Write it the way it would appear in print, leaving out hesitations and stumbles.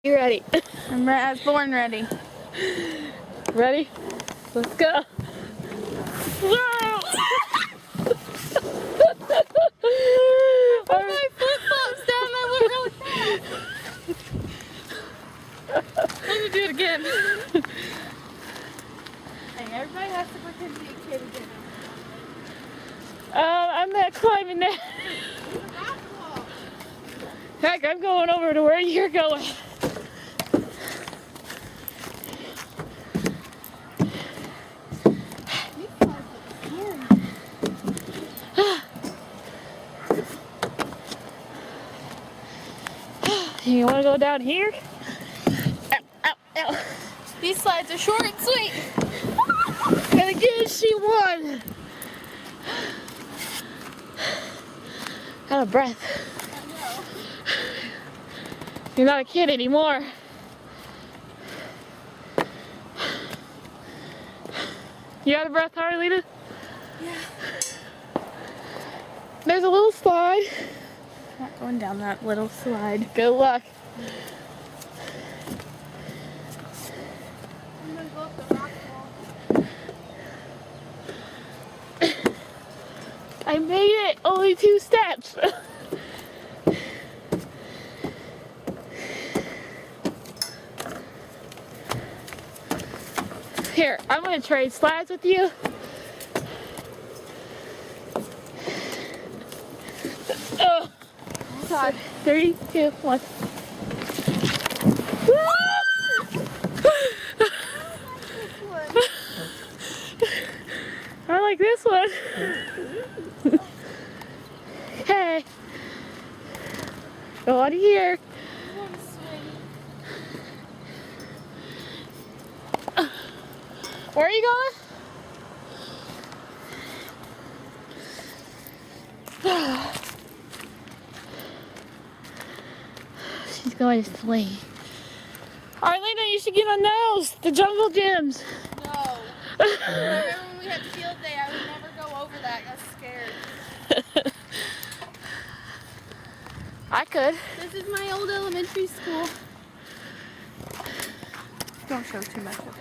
You ready? I was born ready. Ready? Let's go. My foot falls down, I went really fast. Let me do it again. Hey, everybody has to pretend to be a kid again. I'm not climbing that. Heck, I'm going over to where you're going. You want to go down here? Ow, ow, ow. These slides are short and sweet. And again, she won. Out of breath. You're not a kid anymore. You out of breath, Harlita? Yeah. There's a little slide. I'm not going down that little slide. Good luck. I'm gonna go up the rock wall. I made it. Only 2 steps. Here, I'm gonna trade slides with you. Oh, God. 3, 2, 1. I like this one. Hey, go out of here. Where are you going? She's going to swing. Arlena, you should get on those, the jungle gyms. No. Remember when we had field day, I would never go over that. I was scared. I could. This is my old elementary school. Don't show too much of it.